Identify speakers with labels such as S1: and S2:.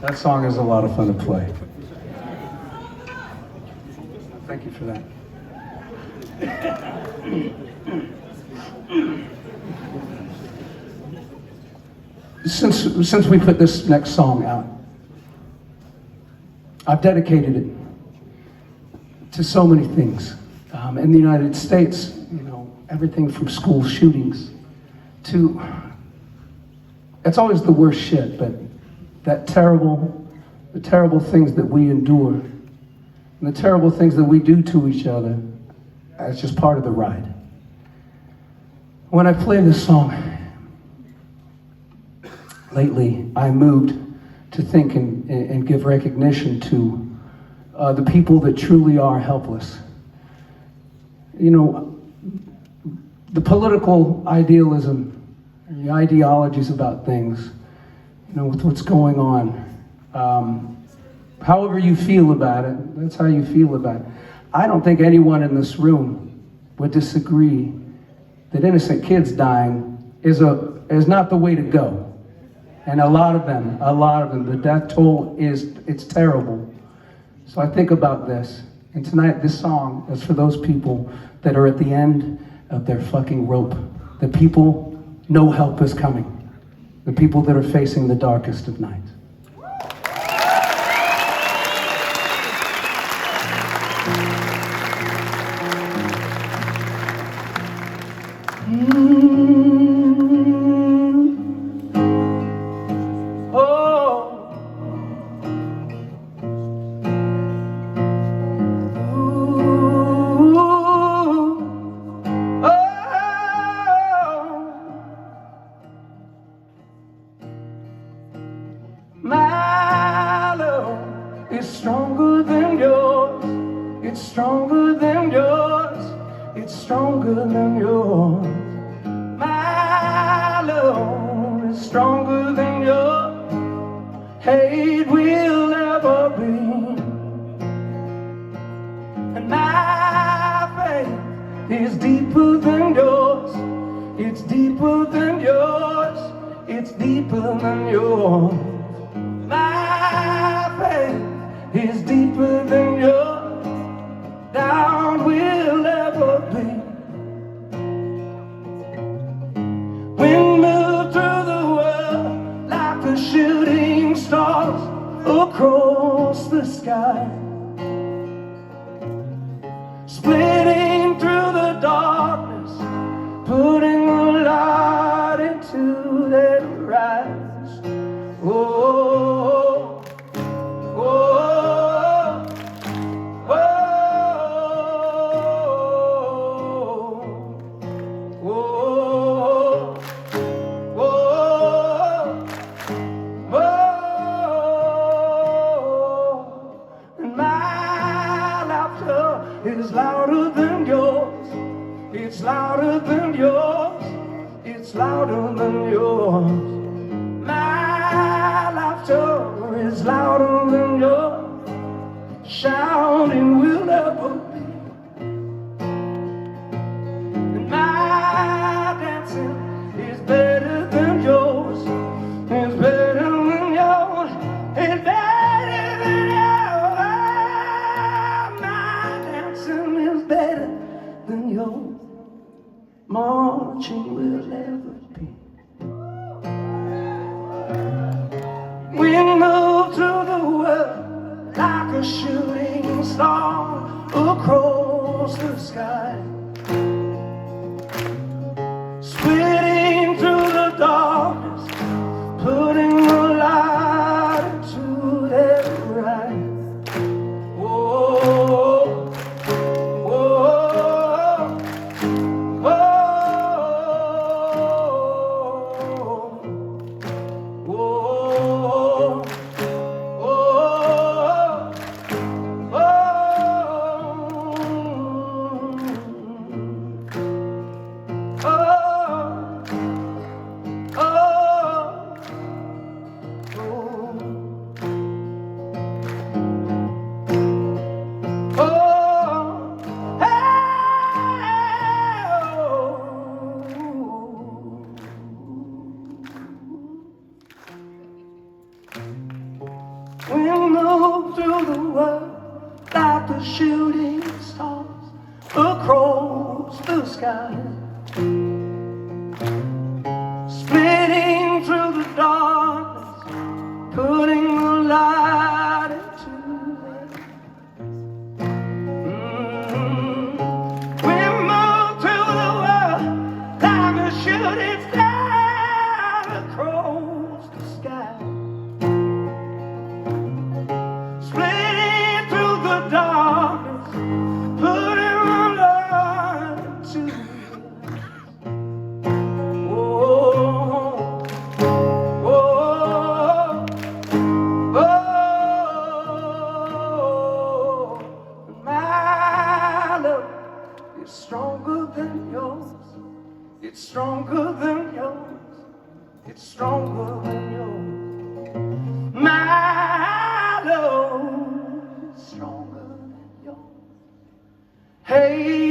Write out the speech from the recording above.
S1: That song is a lot of fun to play. Thank you for that. Since we put this next song out, I've dedicated it to so many things. In the United States, everything from school shootings to, it's always the worst shit, but the terrible things that we endure and the terrible things that we do to each other as just part of the ride. When I play this song, lately I moved to think and give recognition to the people that truly are helpless. The political idealism, the ideologies about things, with what's going on. However you feel about it, that's how you feel about it. I don't think anyone in this room would disagree that innocent kids dying is not the way to go. And a lot of them, the death toll it's terrible. So I think about this, and tonight this song is for those people that are at the end of their fucking rope. The people, no help is coming. The people that are facing the darkest of nights. My love is stronger than yours. It's stronger than yours. It's stronger than yours. My love is stronger than yours. Hate will never be. And my faith is deeper than yours. It's deeper than yours. It's deeper than yours. My faith is deeper than yours. Down will ever be. Wind moved through the world like a shooting stars across the sky, splitting through the darkness, putting the light into their eyes. Oh, oh, oh, oh, oh, oh, oh. And my laughter is louder than yours. It's louder than yours. It's louder than yours. My laughter is louder than yours. Shouting will never be. And my dancing is better than yours. It's better than yours. It's better than yours. My dancing is better than yours. Marching will never be. We move through the world like a shooting star across the sky, splitting through the darkness, putting the light into their eyes. Oh, oh, oh, oh, oh. through the world like the shooting stars across the sky, splitting through the darkness, putting the light into it. We move through the world like a shooting star across the sky, splitting through the darkness, putting the light into it. It's stronger than yours. It's stronger than yours. It's stronger than yours. My love is stronger than yours. Hey.